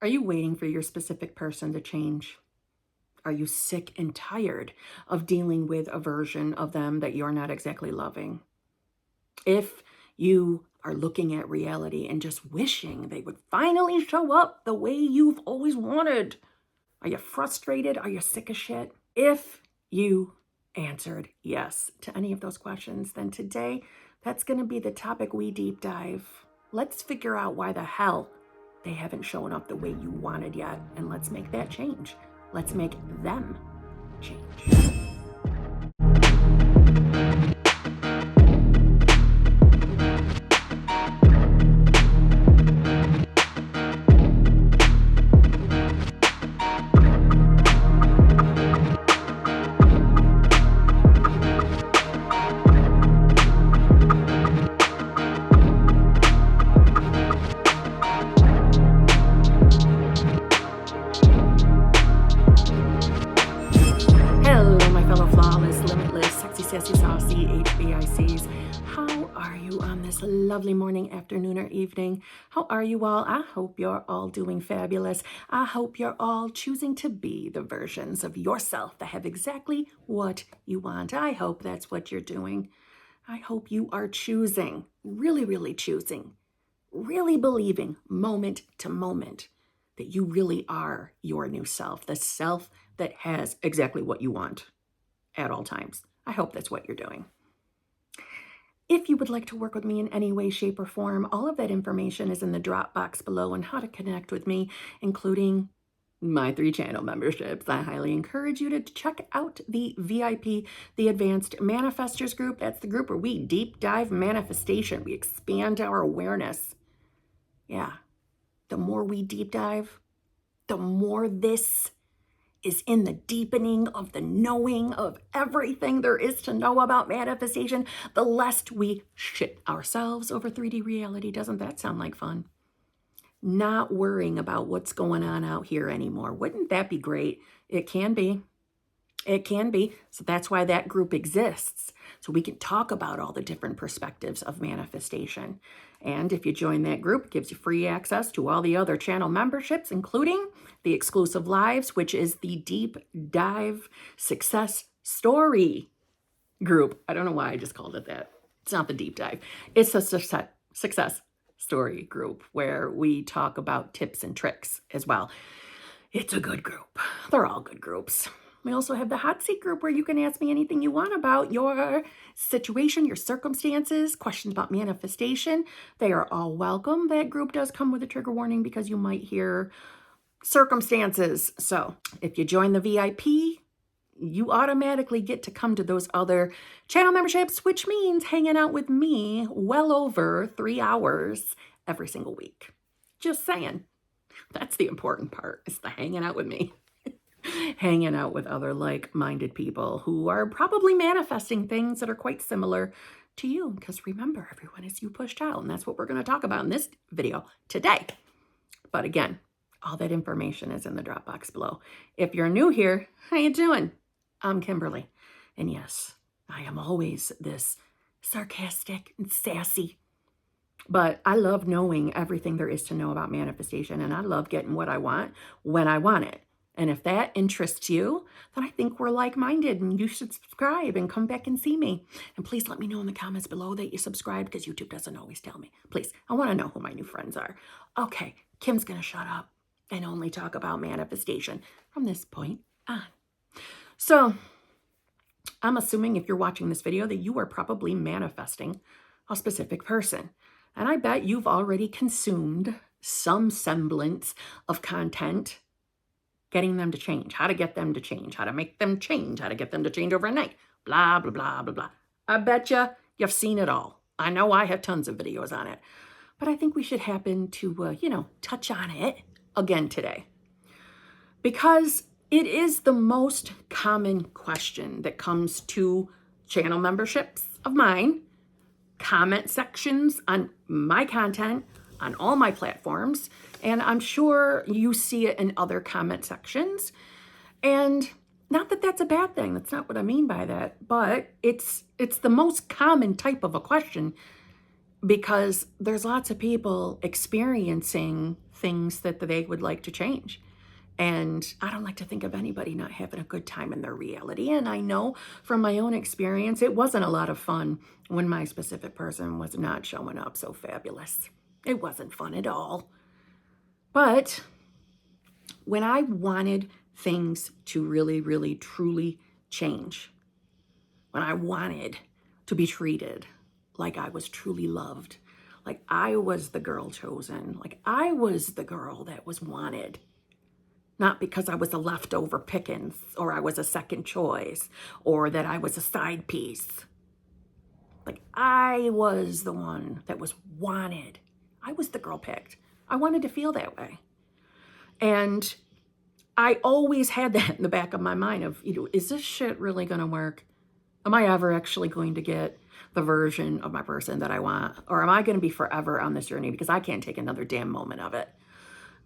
Are you waiting for your specific person to change? Are you sick and tired of dealing with a version of them that you're not exactly loving? If you are looking at reality and just wishing they would finally show up the way you've always wanted, are you frustrated? Are you sick of shit? If you answered yes to any of those questions, then today that's going to be the topic we deep dive. Let's figure out why the hell they haven't shown up the way you wanted yet, and let's make that change. Let's make them change. Lovely morning, afternoon, or evening. How are you all? I hope you're all doing fabulous. I hope you're all choosing to be the versions of yourself that have exactly what you want. I hope that's what you're doing. I hope you are choosing, really choosing, really believing moment to moment that you really are your new self, the self that has exactly what you want at all times. I hope that's what you're doing. If you would like to work with me in any way, shape, or form, all of that information is in the drop box below on how to connect with me, including my 3 channel memberships. I highly encourage you to check out the VIP, the Advanced Manifestors group. That's the group where we deep dive manifestation. We expand our awareness. Yeah, the more we deep dive, the more this is in the deepening of the knowing of everything there is to know about manifestation, the less we shit ourselves over 3D reality. Doesn't that sound like fun? Not worrying about what's going on out here anymore. Wouldn't that be great? It can be. It can be. So that's why that group exists. So we can talk about all the different perspectives of manifestation. And if you join that group, it gives you free access to all the other channel memberships, including the exclusive lives, which is the Deep Dive Success Story group. I don't know why I just called it that. It's not the deep dive. It's a success story group where we talk about tips and tricks as well. It's a good group. They're all good groups. We also have the hot seat group where you can ask me anything you want about your situation, your circumstances, questions about manifestation. They are all welcome. That group does come with a trigger warning because you might hear circumstances. So if you join the VIP, you automatically get to come to those other channel memberships, which means hanging out with me well over 3 hours every single week. Just saying. That's the important part, is the hanging out with me. Hanging out with other like-minded people who are probably manifesting things that are quite similar to you. Because remember, everyone is you pushed out. And that's what we're going to talk about in this video today. But again, all that information is in the drop box below. If you're new here, how you doing? I'm Kimberly. And yes, I am always this sarcastic and sassy. But I love knowing everything there is to know about manifestation. And I love getting what I want when I want it. And if that interests you, then I think we're like-minded and you should subscribe and come back and see me. And please let me know in the comments below that you subscribe because YouTube doesn't always tell me. Please, I want to know who my new friends are. Okay, Kim's going to shut up and only talk about manifestation from this point on. So I'm assuming if you're watching this video that you are probably manifesting a specific person. And I bet you've already consumed some semblance of content getting them to change, how to get them to change, how to make them change, how to get them to change overnight, blah, blah, blah, blah, blah. I bet you've seen it all. I know I have tons of videos on it, but I think we should happen to, touch on it again today because it is the most common question that comes to channel memberships of mine, comment sections on my content, on all my platforms, and I'm sure you see it in other comment sections. And not that that's a bad thing, that's not what I mean by that, but it's the most common type of a question because there's lots of people experiencing things that they would like to change. And I don't like to think of anybody not having a good time in their reality. And I know from my own experience, it wasn't a lot of fun when my specific person was not showing up so fabulous. It wasn't fun at all. But when I wanted things to really, really, truly change, when I wanted to be treated like I was truly loved, like I was the girl chosen, like I was the girl that was wanted, not because I was a leftover pickings or I was a second choice or that I was a side piece. Like I was the one that was wanted. I was the girl picked. I wanted to feel that way. And I always had that in the back of my mind of, is this shit really going to work? Am I ever actually going to get the version of my person that I want? Or am I going to be forever on this journey because I can't take another damn moment of it?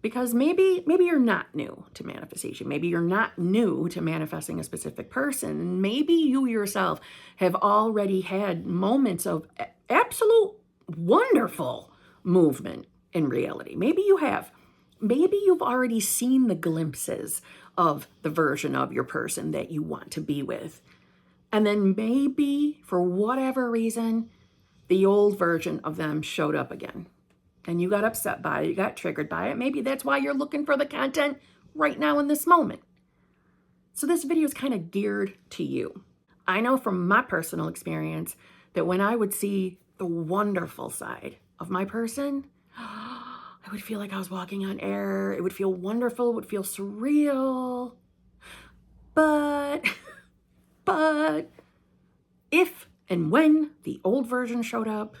Because maybe you're not new to manifestation. Maybe you're not new to manifesting a specific person. Maybe you yourself have already had moments of absolute wonderful movement in reality. Maybe you have. Maybe you've already seen the glimpses of the version of your person that you want to be with. And then maybe, for whatever reason, the old version of them showed up again. And you got upset by it, you got triggered by it. Maybe that's why you're looking for the content right now in this moment. So this video is kind of geared to you. I know from my personal experience that when I would see the wonderful side of my person, I would feel like I was walking on air. It would feel wonderful. It would feel surreal. But if and when the old version showed up,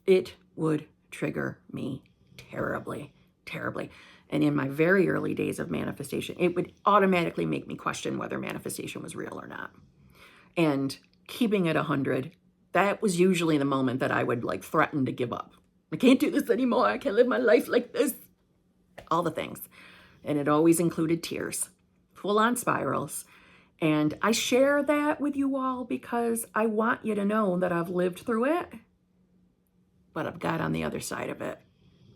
it would trigger me terribly, terribly. And in my very early days of manifestation, it would automatically make me question whether manifestation was real or not. And keeping it 100, that was usually the moment that I would like threaten to give up. I can't do this anymore. I can't live my life like this. All the things. And it always included tears, full-on spirals. And I share that with you all because I want you to know that I've lived through it, but I've got on the other side of it.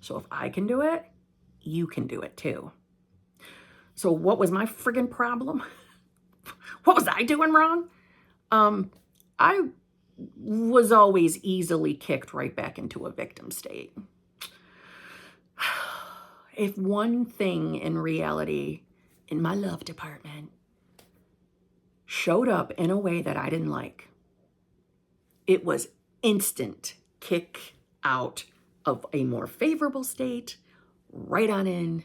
So if I can do it, you can do it too. So what was my friggin' problem? What was I doing wrong? I was always easily kicked right back into a victim state. If one thing in reality, in my love department, showed up in a way that I didn't like, it was instant kick out of a more favorable state, right on in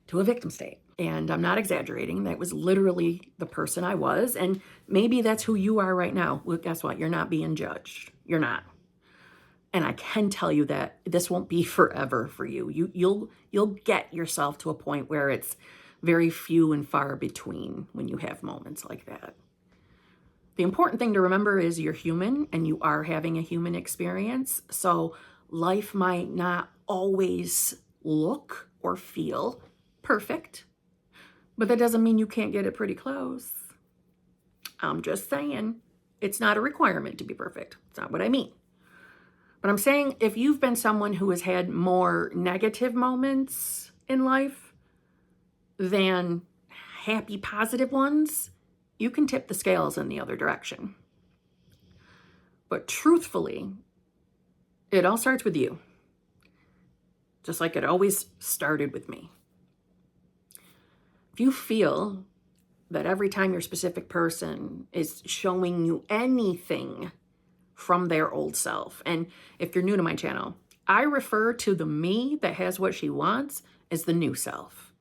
to a victim state. And I'm not exaggerating. That was literally the person I was. And maybe that's who you are right now. Well, guess what? You're not being judged. You're not. And I can tell you that this won't be forever for you. You'll get yourself to a point where it's very few and far between when you have moments like that. The important thing to remember is you're human and you are having a human experience. So life might not always look or feel perfect, but that doesn't mean you can't get it pretty close. I'm just saying it's not a requirement to be perfect. It's not what I mean. But I'm saying if you've been someone who has had more negative moments in life than happy, positive ones, you can tip the scales in the other direction. But truthfully, it all starts with you. Just like it always started with me. If you feel that every time your specific person is showing you anything from their old self, and if you're new to my channel, I refer to the me that has what she wants as the new self.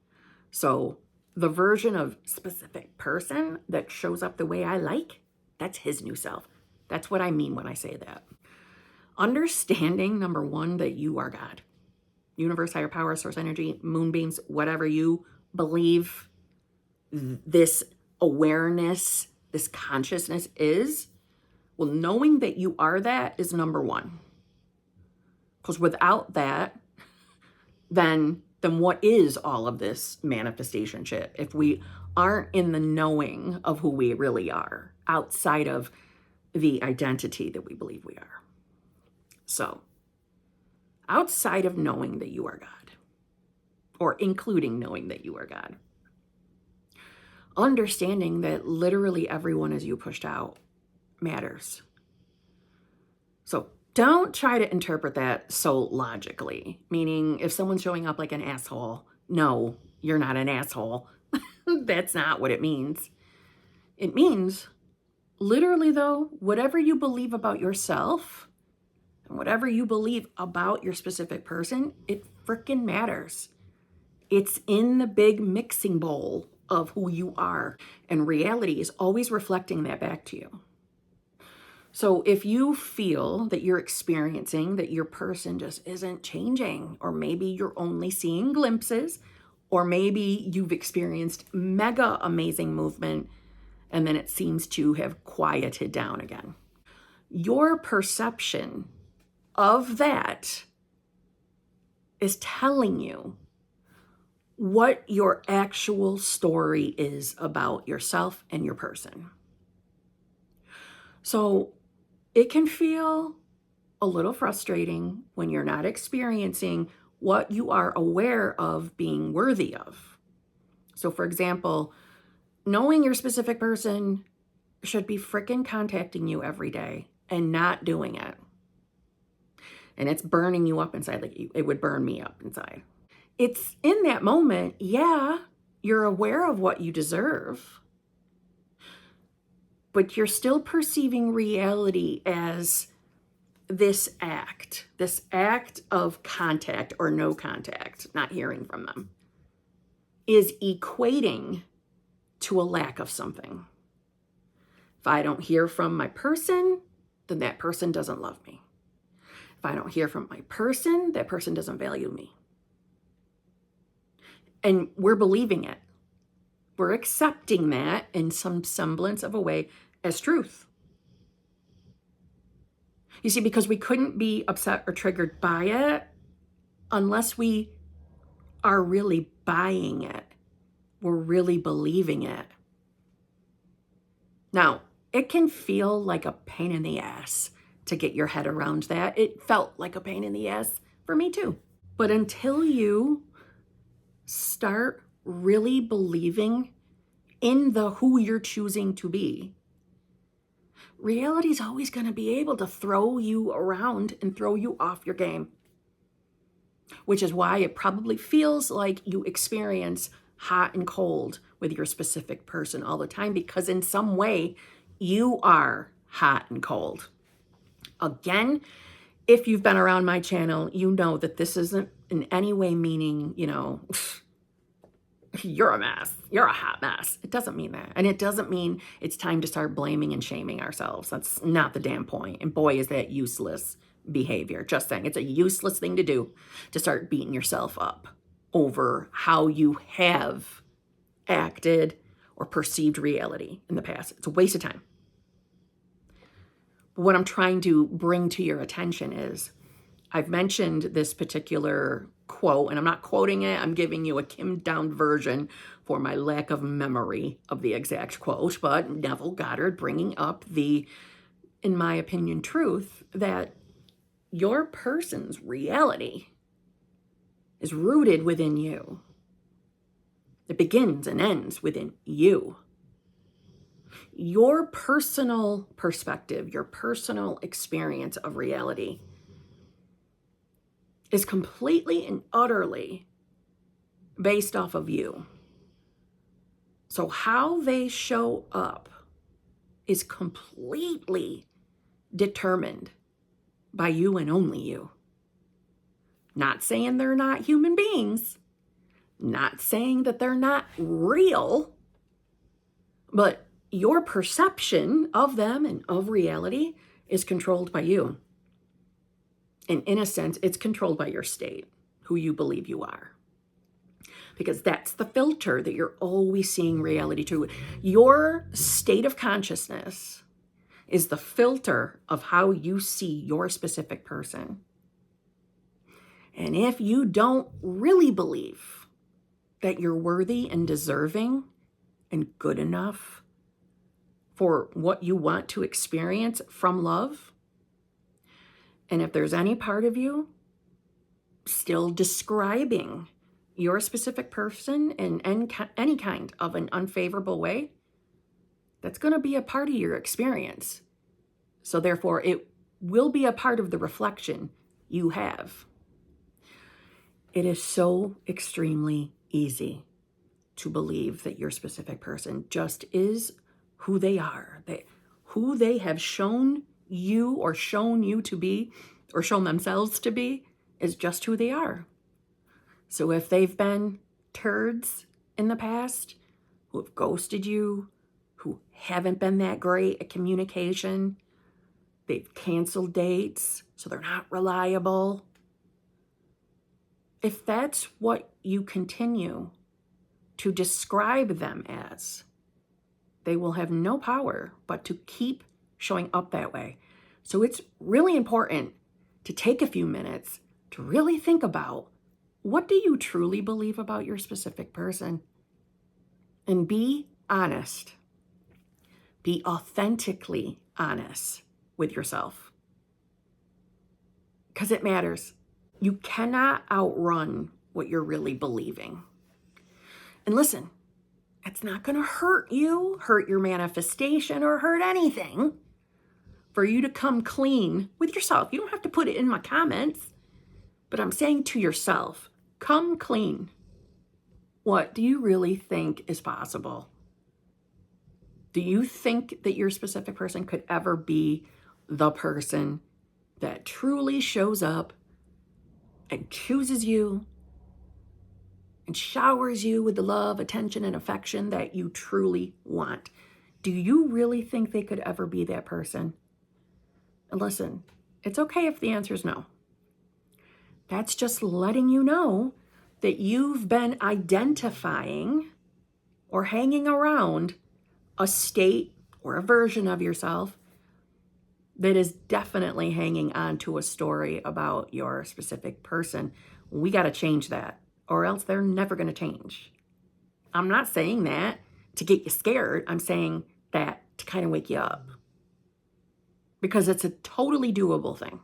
So the version of specific person that shows up the way I like, that's his new self. That's what I mean when I say that. Understanding, number one, that you are God. Universe, higher power, source energy, moonbeams, whatever you believe this awareness, this consciousness is, well, knowing that you are that is number one. Because without that, then what is all of this manifestation shit if we aren't in the knowing of who we really are outside of the identity that we believe we are? So, outside of knowing that you are God, or including knowing that you are God. Understanding that literally everyone as you pushed out matters. So don't try to interpret that so logically, meaning if someone's showing up like an asshole, no, you're not an asshole. That's not what it means. It means, literally though, whatever you believe about yourself and whatever you believe about your specific person, it freaking matters. It's in the big mixing bowl of who you are, and reality is always reflecting that back to you. So if you feel that you're experiencing that your person just isn't changing, or maybe you're only seeing glimpses, or maybe you've experienced mega amazing movement and then it seems to have quieted down again, your perception of that is telling you what your actual story is about yourself and your person. So it can feel a little frustrating when you're not experiencing what you are aware of being worthy of. So for example, knowing your specific person should be freaking contacting you every day and not doing it. And it's burning you up inside, like it would burn me up inside. It's in that moment, yeah, you're aware of what you deserve, but you're still perceiving reality as this act of contact or no contact, not hearing from them, is equating to a lack of something. If I don't hear from my person, then that person doesn't love me. If I don't hear from my person, that person doesn't value me. And we're believing it. We're accepting that in some semblance of a way as truth. You see, because we couldn't be upset or triggered by it unless we are really buying it. We're really believing it. Now, it can feel like a pain in the ass to get your head around that. It felt like a pain in the ass for me too. But until you start really believing in the who you're choosing to be, reality is always going to be able to throw you around and throw you off your game. Which is why it probably feels like you experience hot and cold with your specific person all the time, because in some way you are hot and cold. Again, if you've been around my channel, you know that this isn't in any way meaning, you're a mess, you're a hot mess. It doesn't mean that. And it doesn't mean it's time to start blaming and shaming ourselves. That's not the damn point. And boy, is that useless behavior. Just saying, it's a useless thing to do, to start beating yourself up over how you have acted or perceived reality in the past. It's a waste of time. But what I'm trying to bring to your attention is, I've mentioned this particular quote, and I'm not quoting it, I'm giving you a Kim down version for my lack of memory of the exact quote, but Neville Goddard bringing up the, in my opinion, truth that your person's reality is rooted within you. It begins and ends within you. Your personal perspective, your personal experience of reality is completely and utterly based off of you. So how they show up is completely determined by you and only you. Not saying they're not human beings, not saying that they're not real, but your perception of them and of reality is controlled by you. And in a sense, it's controlled by your state, who you believe you are. Because that's the filter that you're always seeing reality through. Your state of consciousness is the filter of how you see your specific person. And if you don't really believe that you're worthy and deserving and good enough for what you want to experience from love, and if there's any part of you still describing your specific person in any kind of an unfavorable way, that's going to be a part of your experience. So therefore, it will be a part of the reflection you have. It is so extremely easy to believe that your specific person just is who they are, who they have shown you or shown you to be or shown themselves to be is just who they are. So if they've been turds in the past, who have ghosted you, who haven't been that great at communication, they've canceled dates, so they're not reliable. If that's what you continue to describe them as, they will have no power but to keep showing up that way. So it's really important to take a few minutes to really think about, what do you truly believe about your specific person? And be honest. Be authentically honest with yourself. Because it matters. You cannot outrun what you're really believing. And listen, it's not going to hurt you, hurt your manifestation, or hurt anything for you to come clean with yourself. You don't have to put it in my comments, but I'm saying to yourself, come clean. What do you really think is possible? Do you think that your specific person could ever be the person that truly shows up and chooses you and showers you with the love, attention, and affection that you truly want? Do you really think they could ever be that person? And listen, it's okay if the answer is no. That's just letting you know that you've been identifying or hanging around a state or a version of yourself that is definitely hanging on to a story about your specific person. We got to change that, or else they're never going to change. I'm not saying that to get you scared. I'm saying that to kind of wake you up, because it's a totally doable thing.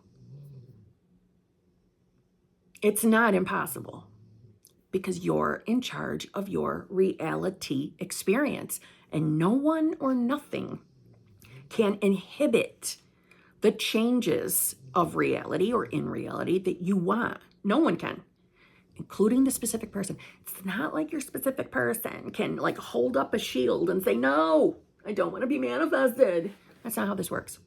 It's not impossible, because you're in charge of your reality experience, and no one or nothing can inhibit the changes of reality or in reality that you want. No one can, including the specific person. It's not like your specific person can like hold up a shield and say, no, I don't want to be manifested. That's not how this works.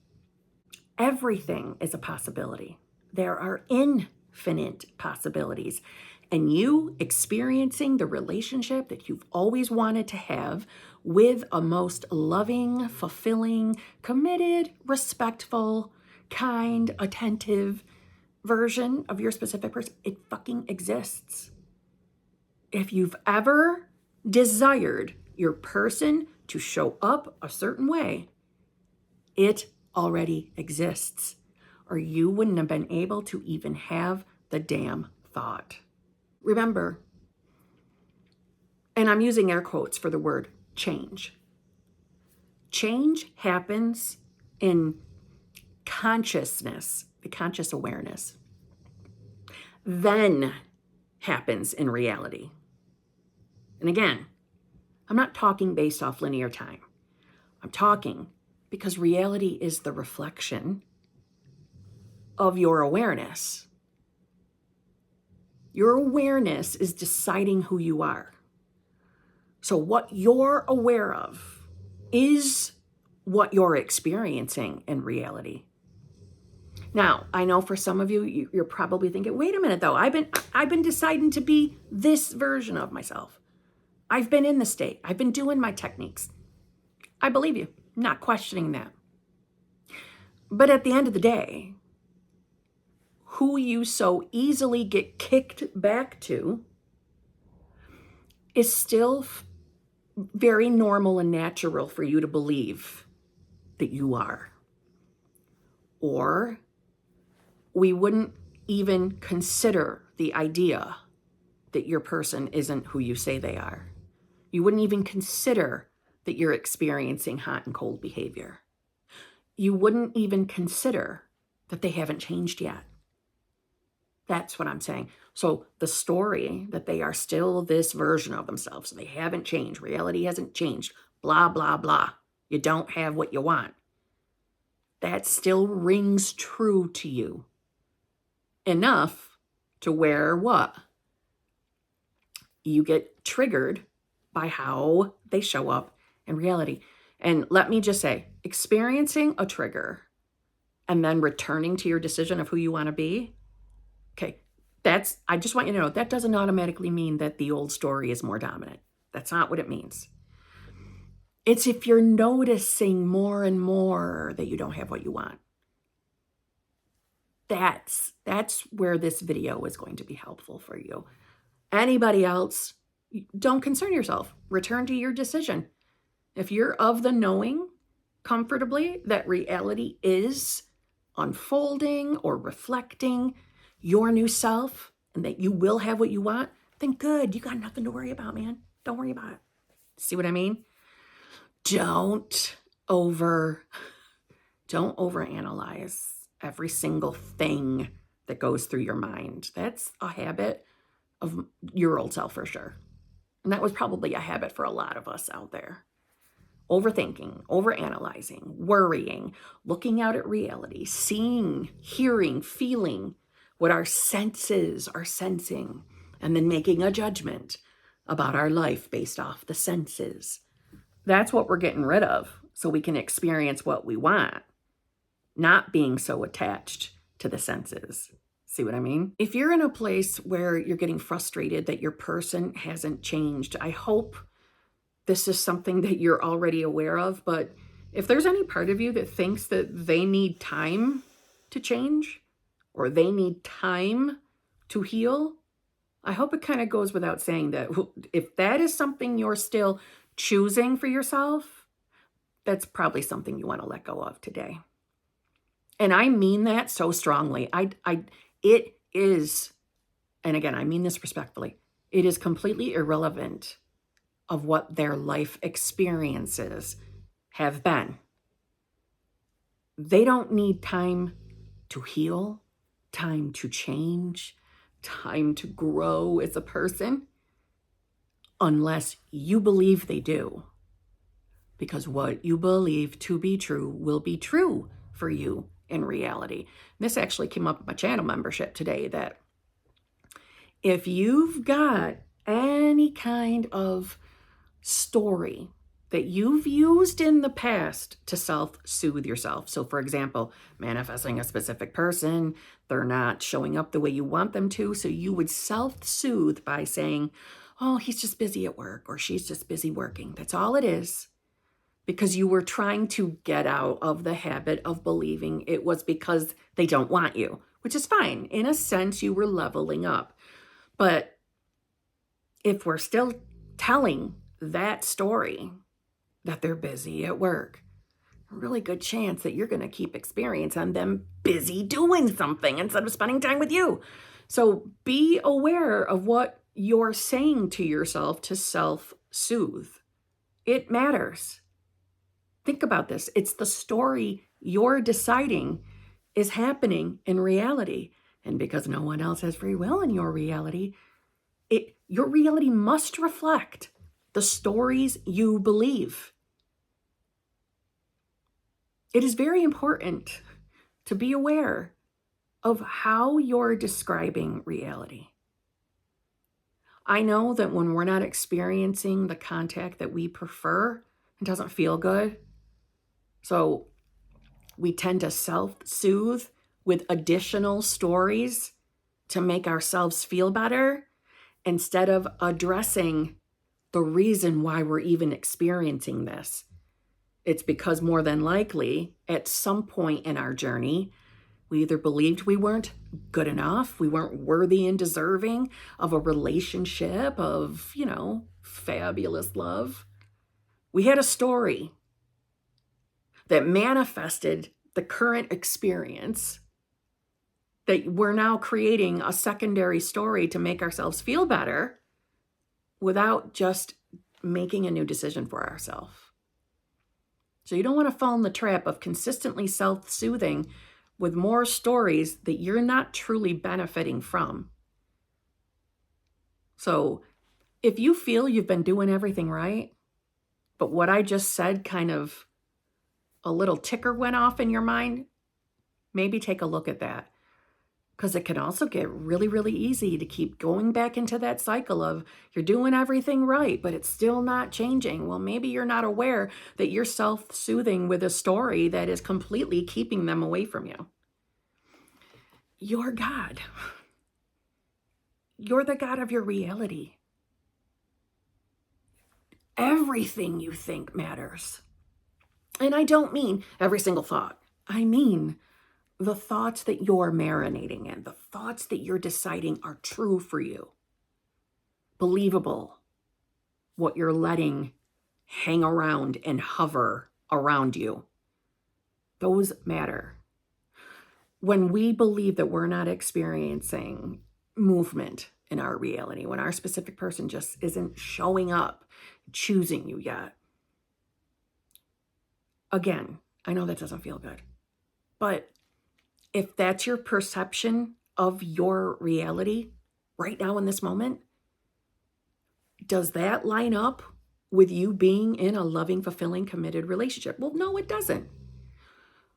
Everything is a possibility. There are infinite possibilities. And you experiencing the relationship that you've always wanted to have with a most loving, fulfilling, committed, respectful, kind, attentive version of your specific person, it fucking exists. If you've ever desired your person to show up a certain way, it already exists, or you wouldn't have been able to even have the damn thought. Remember, and I'm using air quotes for the word change. Change happens in consciousness, the conscious awareness, then happens in reality. And again, I'm not talking based off linear time. I'm talking because reality is the reflection of your awareness. Your awareness is deciding who you are. So what you're aware of is what you're experiencing in reality. Now, I know for some of you, you're probably thinking, wait a minute though, I've been deciding to be this version of myself. I've been in the state. I've been doing my techniques. I believe you, not questioning that. But at the end of the day, who you so easily get kicked back to is still very normal and natural for you to believe that you are. Or we wouldn't even consider the idea that your person isn't who you say they are. You wouldn't even consider that you're experiencing hot and cold behavior. You wouldn't even consider that they haven't changed yet. That's what I'm saying. So the story that they are still this version of themselves, they haven't changed, reality hasn't changed, blah, blah, blah. You don't have what you want. That still rings true to you enough to where what? You get triggered by how they show up in reality. And let me just say, experiencing a trigger and then returning to your decision of who you want to be, okay, I just want you to know, that doesn't automatically mean that the old story is more dominant. That's not what it means. It's if you're noticing more and more that you don't have what you want. That's where this video is going to be helpful for you. Anybody else, don't concern yourself. Return to your decision. If you're of the knowing comfortably that reality is unfolding or reflecting your new self and that you will have what you want, then good. You got nothing to worry about, man. Don't worry about it. See what I mean? Don't overanalyze every single thing that goes through your mind. That's a habit of your old self for sure. And that was probably a habit for a lot of us out there. Overthinking, overanalyzing, worrying, looking out at reality, seeing, hearing, feeling what our senses are sensing, and then making a judgment about our life based off the senses. That's what we're getting rid of so we can experience what we want, not being so attached to the senses. See what I mean? If you're in a place where you're getting frustrated that your person hasn't changed, I hope this is something that you're already aware of. But if there's any part of you that thinks that they need time to change or they need time to heal, I hope it kind of goes without saying that if that is something you're still choosing for yourself, that's probably something you want to let go of today. And I mean that so strongly. It is, and again, I mean this respectfully, it is completely irrelevant of what their life experiences have been. They don't need time to heal, time to change, time to grow as a person, unless you believe they do. Because what you believe to be true will be true for you in reality. This actually came up in my channel membership today, that if you've got any kind of story that you've used in the past to self-soothe yourself. So for example, manifesting a specific person, they're not showing up the way you want them to. So you would self-soothe by saying, oh, he's just busy at work, or she's just busy working. That's all it is. Because you were trying to get out of the habit of believing it was because they don't want you, which is fine. In a sense, you were leveling up. But if we're still telling that story that they're busy at work, a really good chance that you're going to keep experiencing them busy doing something instead of spending time with you. So be aware of what you're saying to yourself to self-soothe. It matters. Think about this. It's the story you're deciding is happening in reality. And because no one else has free will in your reality, your reality must reflect the stories you believe. It is very important to be aware of how you're describing reality. I know that when we're not experiencing the contact that we prefer, it doesn't feel good. So we tend to self-soothe with additional stories to make ourselves feel better instead of addressing the reason why we're even experiencing this. It's because more than likely, at some point in our journey, we either believed we weren't good enough, we weren't worthy and deserving of a relationship of, fabulous love. We had a story that manifested the current experience that we're now creating a secondary story to make ourselves feel better without just making a new decision for ourselves. So you don't want to fall in the trap of consistently self-soothing with more stories that you're not truly benefiting from. So if you feel you've been doing everything right, but what I just said kind of a little ticker went off in your mind, maybe take a look at that. Because it can also get really, really easy to keep going back into that cycle of you're doing everything right, but it's still not changing. Well, maybe you're not aware that you're self-soothing with a story that is completely keeping them away from you. You're God. You're the God of your reality. Everything you think matters. And I don't mean every single thought. I mean the thoughts that you're marinating in, the thoughts that you're deciding are true for you, believable, what you're letting hang around and hover around you. Those matter. When we believe that we're not experiencing movement in our reality, when our specific person just isn't showing up, choosing you yet. Again, I know that doesn't feel good, but if that's your perception of your reality right now in this moment, does that line up with you being in a loving, fulfilling, committed relationship? Well, no, it doesn't.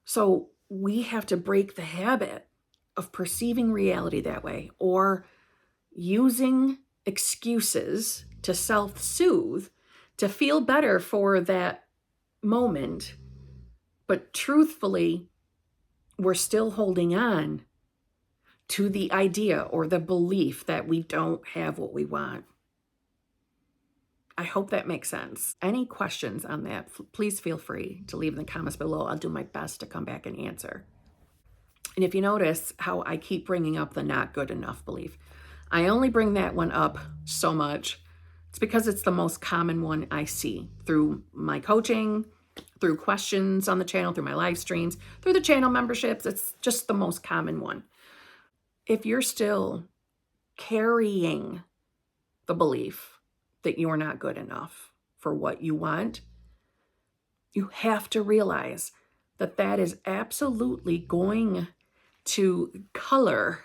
So we have to break the habit of perceiving reality that way or using excuses to self-soothe to feel better for that moment. But truthfully, we're still holding on to the idea or the belief that we don't have what we want. I hope that makes sense. Any questions on that, please feel free to leave in the comments below. I'll do my best to come back and answer. And if you notice how I keep bringing up the not good enough belief, I only bring that one up so much. It's because it's the most common one I see through my coaching, through questions on the channel, through my live streams, through the channel memberships. It's just the most common one. If you're still carrying the belief that you're not good enough for what you want, you have to realize that that is absolutely going to color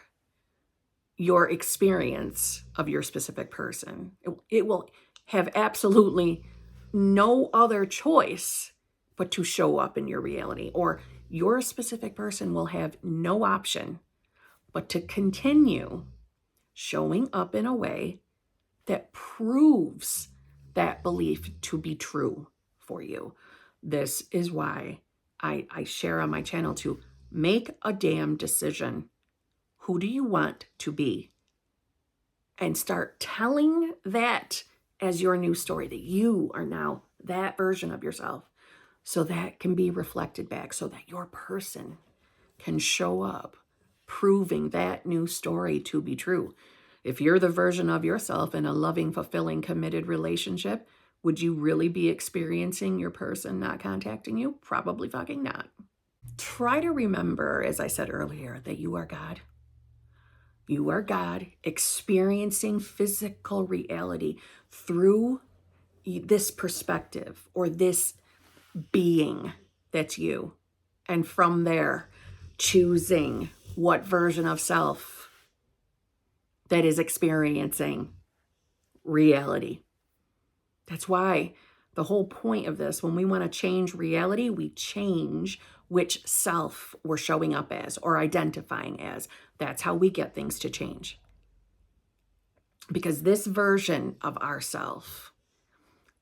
your experience of your specific person. It will have absolutely no other choice but to show up in your reality, or your specific person will have no option but to continue showing up in a way that proves that belief to be true for you. This is why I share on my channel to make a damn decision. Who do you want to be? And start telling that as your new story, that you are now that version of yourself, so that can be reflected back, so that your person can show up proving that new story to be true. If you're the version of yourself in a loving, fulfilling, committed relationship, would you really be experiencing your person not contacting you? Probably fucking not. Try to remember, as I said earlier, that you are God. You are God experiencing physical reality through this perspective or this being that's you. And from there, choosing what version of self that is experiencing reality. That's why the whole point of this, when we want to change reality, we change which self we're showing up as or identifying as. That's how we get things to change. Because this version of ourself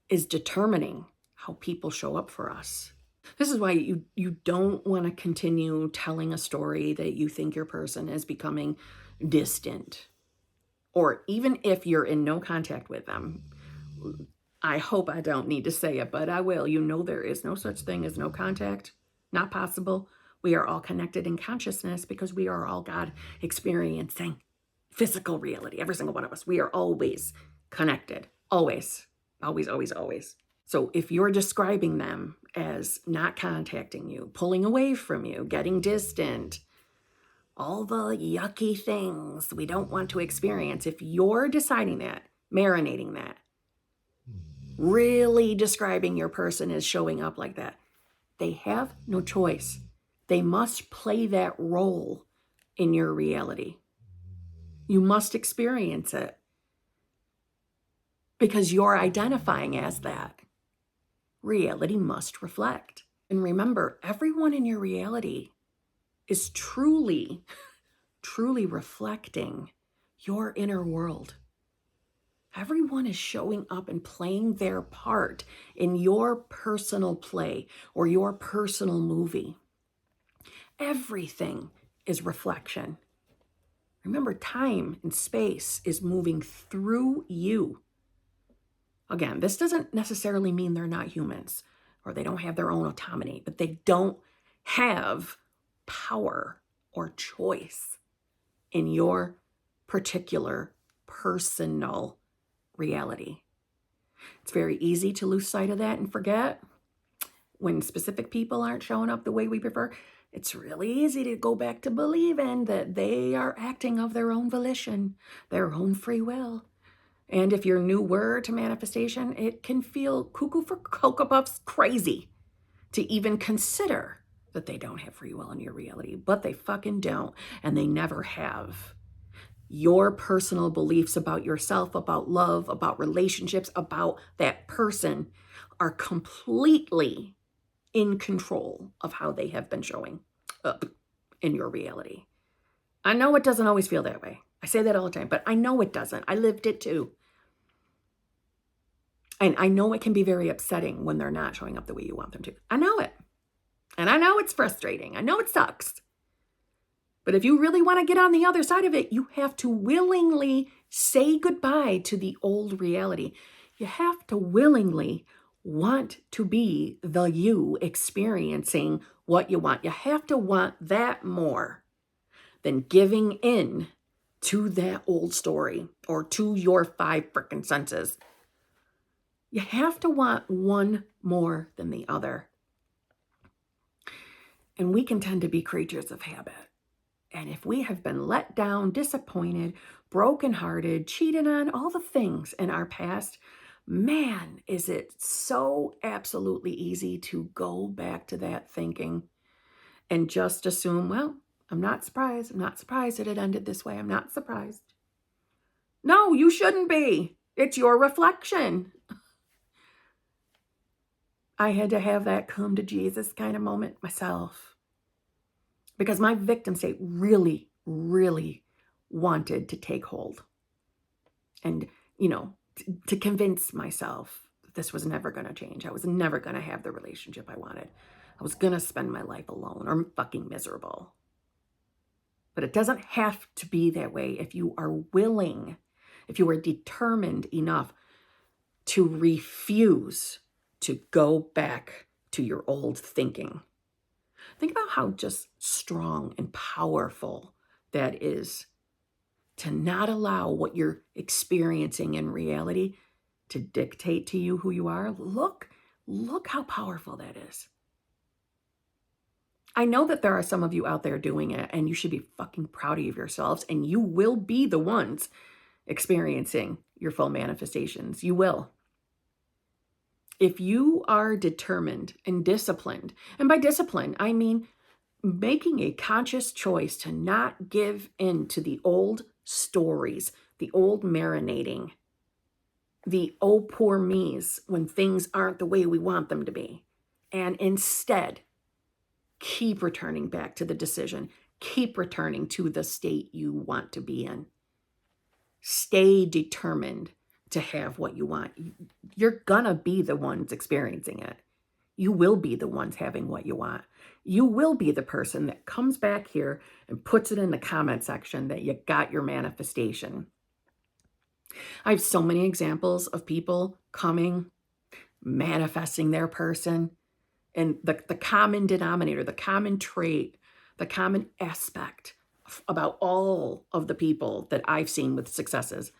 is determining how people show up for us. This is why you don't want to continue telling a story that you think your person is becoming distant. Or even if you're in no contact with them, I hope I don't need to say it, but I will. You know there is no such thing as no contact. Not possible. We are all connected in consciousness because we are all God experiencing physical reality. Every single one of us. We are always connected. Always. Always, always, always. So if you're describing them as not contacting you, pulling away from you, getting distant, all the yucky things we don't want to experience, if you're deciding that, marinating that, really describing your person as showing up like that, they have no choice They must play that role in your reality. You must experience it because you're identifying as that. Reality must reflect. And remember, everyone in your reality is truly, truly reflecting your inner world. Everyone is showing up and playing their part in your personal play or your personal movie. Everything is reflection. Remember, time and space is moving through you. Again, this doesn't necessarily mean they're not humans or they don't have their own autonomy, but they don't have power or choice in your particular personal reality. It's very easy to lose sight of that and forget when specific people aren't showing up the way we prefer. It's really easy to go back to believing that they are acting of their own volition, their own free will. And if you're newer to manifestation, it can feel cuckoo for Cocoa Puffs crazy to even consider that they don't have free will in your reality, but they fucking don't, and they never have. Your personal beliefs about yourself, about love, about relationships, about that person are completely in control of how they have been showing up in your reality. I know it doesn't always feel that way. I say that all the time, but I know it doesn't. I lived it too. And I know it can be very upsetting when they're not showing up the way you want them to. I know it. And I know it's frustrating. I know it sucks. But if you really want to get on the other side of it, you have to willingly say goodbye to the old reality. You have to willingly want to be the you experiencing what you want. You have to want that more than giving in to that old story or to your 5 frickin' senses. You have to want one more than the other. And we can tend to be creatures of habit. And if we have been let down, disappointed, brokenhearted, cheated on, all the things in our past, man, is it so absolutely easy to go back to that thinking and just assume, well, I'm not surprised. I'm not surprised that it ended this way. I'm not surprised. No, you shouldn't be. It's your reflection. I had to have that come to Jesus kind of moment myself because my victim state really, really wanted to take hold and, to convince myself that this was never going to change. I was never going to have the relationship I wanted. I was going to spend my life alone or fucking miserable. But it doesn't have to be that way if you are willing, if you are determined enough to refuse to go back to your old thinking. Think about how just strong and powerful that is to not allow what you're experiencing in reality to dictate to you who you are. Look how powerful that is. I know that there are some of you out there doing it, and you should be fucking proud of yourselves, and you will be the ones experiencing your full manifestations. You will. If you are determined and disciplined, and by discipline, I mean making a conscious choice to not give in to the old stories, the old marinating, the oh poor me's when things aren't the way we want them to be, and instead keep returning back to the decision, keep returning to the state you want to be in. Stay determined to have what you want. You're gonna be the ones experiencing it. You will be the ones having what you want. You will be the person that comes back here and puts it in the comment section that you got your manifestation. I have so many examples of people coming, manifesting their person, and the common denominator, the common trait, the common aspect about all of the people that I've seen with successes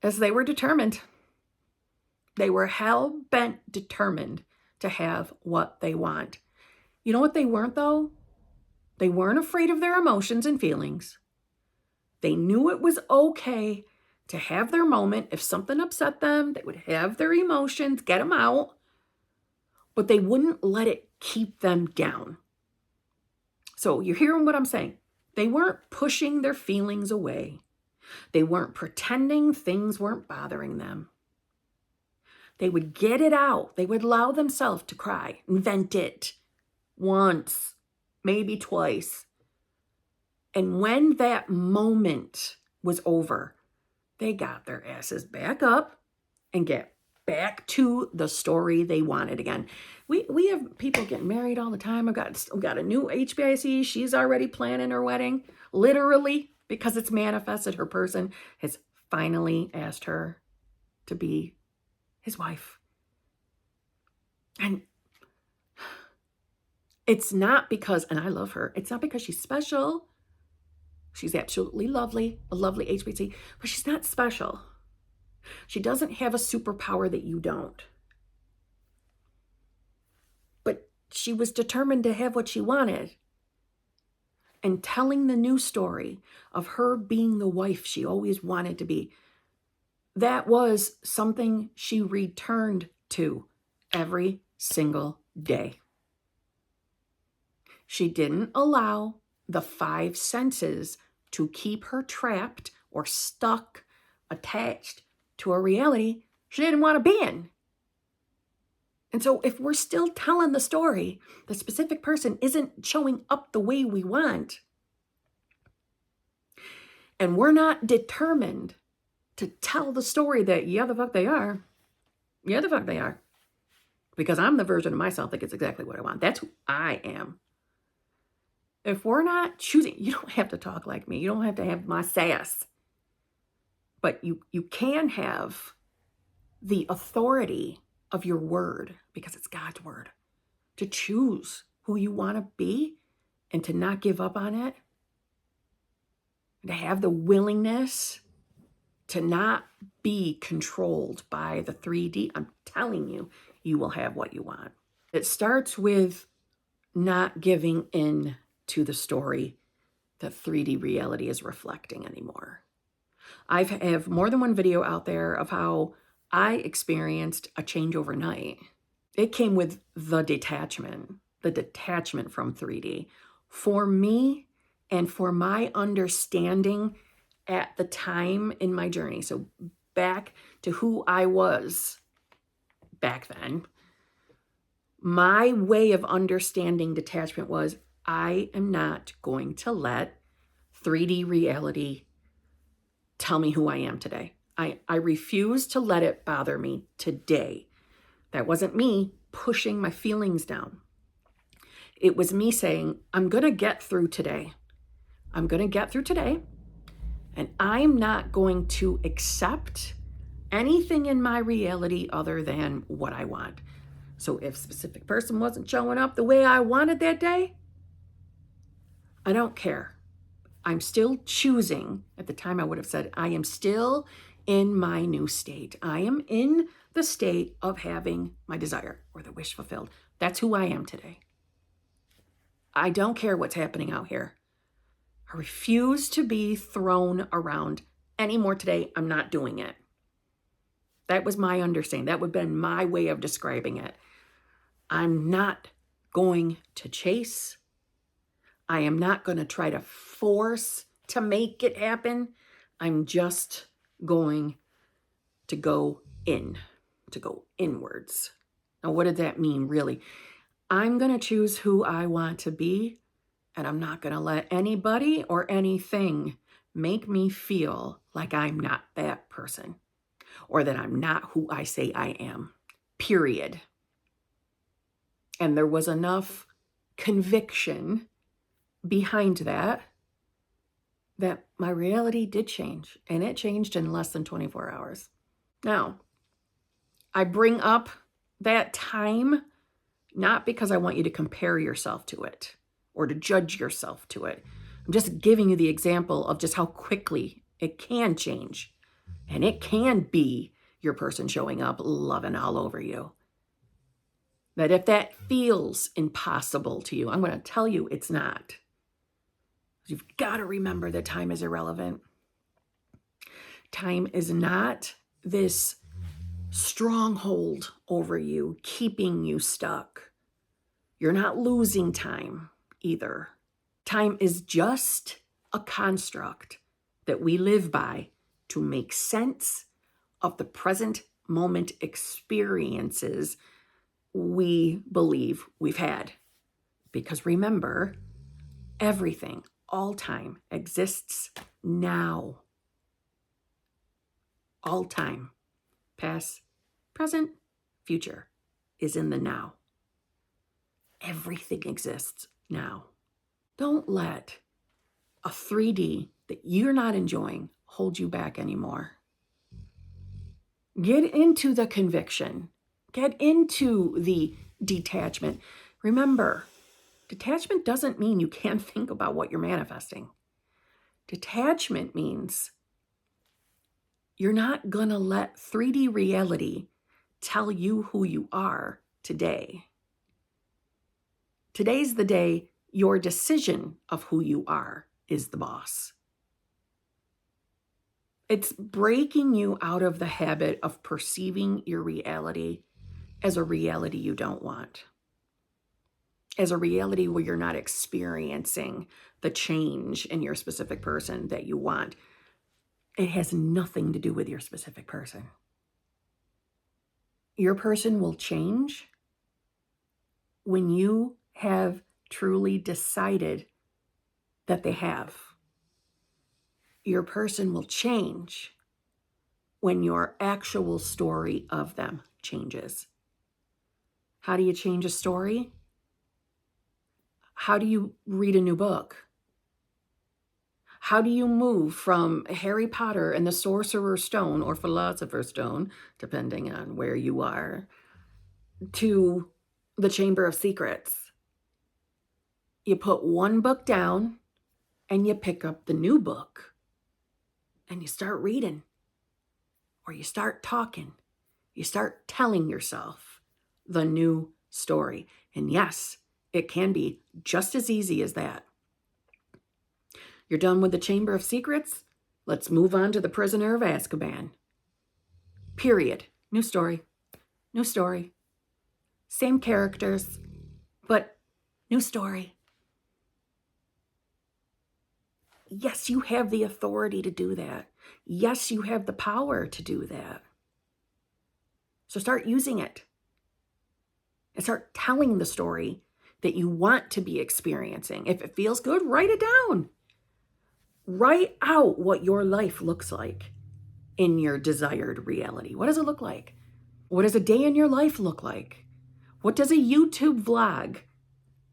is they were determined. They were hell-bent determined to have what they want. You know what they weren't, though? They weren't afraid of their emotions and feelings. They knew it was okay to have their moment. If something upset them, they would have their emotions, get them out, but they wouldn't let it keep them down. So you're hearing what I'm saying. They weren't pushing their feelings away. They weren't pretending things weren't bothering them. They would get it out. They would allow themselves to cry and vent it once, maybe twice. And when that moment was over, they got their asses back up and get back to the story they wanted again. We have people getting married all the time. I've got a new HBIC. She's already planning her wedding, literally, because it's manifested. Her person has finally asked her to be his wife. And it's not because, and I love her, it's not because she's special. She's absolutely lovely, a lovely HBC, but she's not special. She doesn't have a superpower that you don't. But she was determined to have what she wanted. And telling the new story of her being the wife she always wanted to be, that was something she returned to every single day. She didn't allow the five senses to keep her trapped or stuck, attached to a reality she didn't want to be in. And so if we're still telling the story, the specific person isn't showing up the way we want, and we're not determined to tell the story that, yeah, the fuck they are. Yeah, the fuck they are. Because I'm the version of myself that gets exactly what I want. That's who I am. If we're not choosing, you don't have to talk like me. You don't have to have my sass. But you can have the authority of your word, because it's God's word, to choose who you want to be and to not give up on it. To have the willingness to not be controlled by the 3D. I'm telling you, you will have what you want. It starts with not giving in to the story that 3D reality is reflecting anymore. I have more than one video out there of how I experienced a change overnight. It came with the detachment from 3D. For me and for my understanding at the time in my journey, so back to who I was back then, my way of understanding detachment was, I am not going to let 3D reality tell me who I am today. I refuse to let it bother me today. That wasn't me pushing my feelings down. It was me saying, I'm going to get through today. I'm going to get through today, and I'm not going to accept anything in my reality other than what I want. So if a specific person wasn't showing up the way I wanted that day, I don't care. I'm still choosing. At the time I would have said, I am still in my new state. I am in the state of having my desire or the wish fulfilled. That's who I am today. I don't care what's happening out here. I refuse to be thrown around anymore today. I'm not doing it. That was my understanding. That would have been my way of describing it. I'm not going to chase. I am not going to try to force to make it happen. I'm just going to go inwards. Now, what did that mean, really? I'm going to choose who I want to be, and I'm not going to let anybody or anything make me feel like I'm not that person or that I'm not who I say I am, period. And there was enough conviction behind that my reality did change, and it changed in less than 24 hours. Now, I bring up that time not because I want you to compare yourself to it or to judge yourself to it. I'm just giving you the example of just how quickly it can change, and it can be your person showing up loving all over you. That if that feels impossible to you, I'm going to tell you it's not. You've got to remember that time is irrelevant. Time is not this stronghold over you, keeping you stuck. You're not losing time either. Time is just a construct that we live by to make sense of the present moment experiences we believe we've had. Because remember, everything, all time, exists now. All time, past, present, future, is in the now. Everything exists now. Don't let a 3D that you're not enjoying hold you back anymore. Get into the conviction. Get into the detachment. Remember, detachment doesn't mean you can't think about what you're manifesting. Detachment means you're not going to let 3D reality tell you who you are today. Today's the day your decision of who you are is the boss. It's breaking you out of the habit of perceiving your reality as a reality you don't want, as a reality where you're not experiencing the change in your specific person that you want. It has nothing to do with your specific person. Your person will change when you have truly decided that they have. Your person will change when your actual story of them changes. How do you change a story? How do you read a new book? How do you move from Harry Potter and the Sorcerer's Stone or Philosopher's Stone, depending on where you are, to the Chamber of Secrets? You put one book down and you pick up the new book and you start reading, or you start talking. You start telling yourself the new story. And yes, it can be just as easy as that. You're done with the Chamber of Secrets? Let's move on to the Prisoner of Azkaban. Period. New story. New story. Same characters, but new story. Yes, you have the authority to do that. Yes, you have the power to do that. So start using it. And start telling the story that you want to be experiencing. If it feels good, write it down. Write out what your life looks like in your desired reality. What does it look like? What does a day in your life look like? What does a YouTube vlog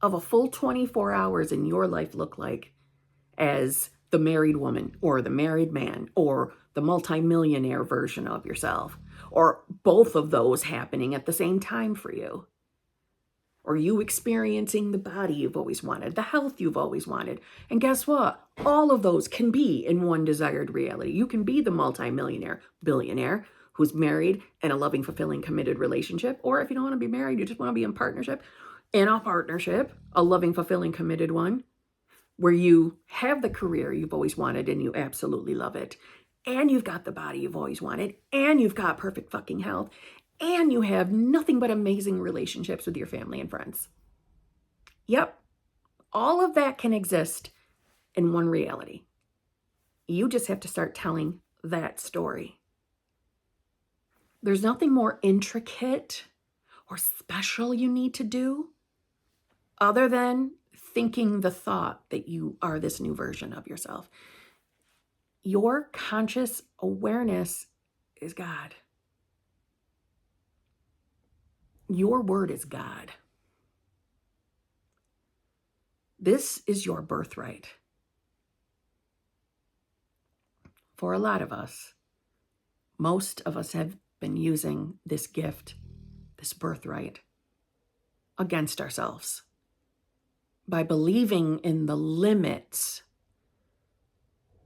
of a full 24 hours in your life look like as the married woman or the married man or the multimillionaire version of yourself, or both of those happening at the same time for you? Or you experiencing the body you've always wanted, the health you've always wanted. And guess what? All of those can be in one desired reality. You can be the multimillionaire, billionaire who's married in a loving, fulfilling, committed relationship. Or if you don't want to be married, you just want to be in partnership, a loving, fulfilling, committed one, where you have the career you've always wanted and you absolutely love it. And you've got the body you've always wanted. And you've got perfect fucking health. And you have nothing but amazing relationships with your family and friends. Yep. All of that can exist in one reality. You just have to start telling that story. There's nothing more intricate or special you need to do other than thinking the thought that you are this new version of yourself. Your conscious awareness is God. Your word is God. This is your birthright. For a lot of us, most of us have been using this gift, this birthright, against ourselves by believing in the limits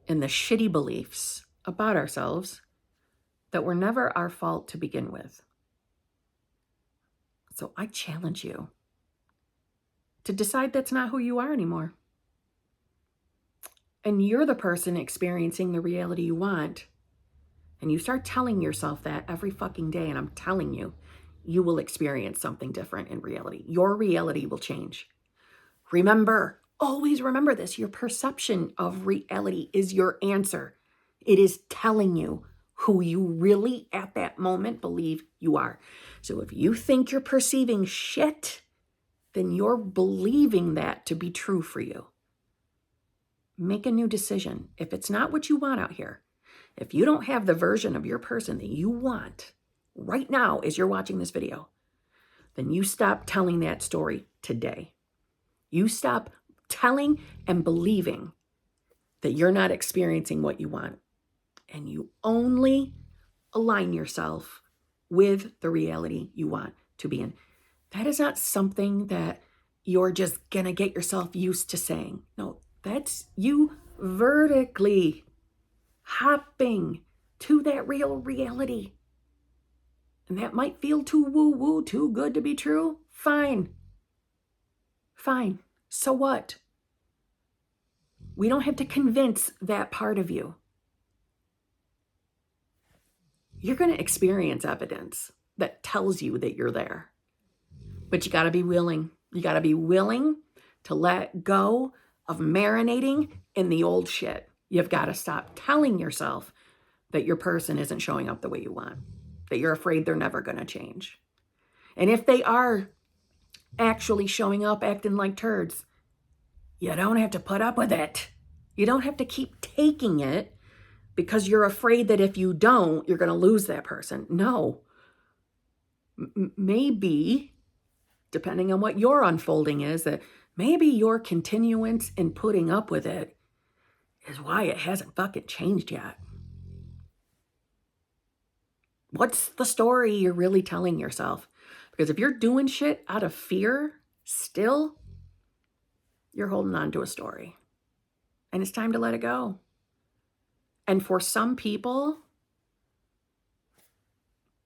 and the shitty beliefs about ourselves that were never our fault to begin with. So I challenge you to decide that's not who you are anymore. And you're the person experiencing the reality you want. And you start telling yourself that every fucking day, and I'm telling you, you will experience something different in reality. Your reality will change. Remember, Always remember this. Your perception of reality is your answer. It is telling you who you really at that moment believe you are. So if you think you're perceiving shit, then you're believing that to be true for you. Make a new decision. If it's not what you want out here, if you don't have the version of your person that you want right now as you're watching this video, then you stop telling that story today. You stop telling and believing that you're not experiencing what you want. And you only align yourself with the reality you want to be in. That is not something that you're just going to get yourself used to saying. No, that's you vertically hopping to that real reality. And that might feel too woo-woo, too good to be true. Fine. Fine. So what? We don't have to convince that part of you. You're going to experience evidence that tells you that you're there. But you got to be willing. You got to be willing to let go of marinating in the old shit. You've got to stop telling yourself that your person isn't showing up the way you want, that you're afraid they're never going to change. And if they are actually showing up acting like turds, you don't have to put up with it. You don't have to keep taking it because you're afraid that if you don't, you're going to lose that person. No. Maybe, depending on what your unfolding is, that maybe your continuance in putting up with it is why it hasn't fucking changed yet. What's the story you're really telling yourself? Because if you're doing shit out of fear, still, you're holding on to a story. And it's time to let it go. And for some people,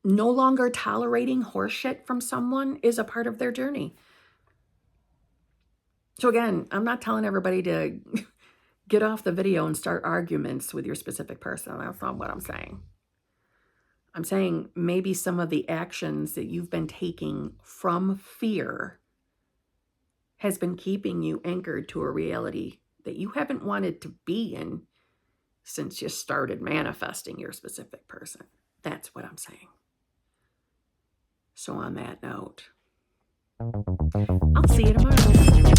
no longer tolerating horseshit from someone is a part of their journey. So again, I'm not telling everybody to get off the video and start arguments with your specific person. That's not what I'm saying. I'm saying maybe some of the actions that you've been taking from fear has been keeping you anchored to a reality that you haven't wanted to be in since you started manifesting your specific person. That's what I'm saying. So on that note, I'll see you tomorrow.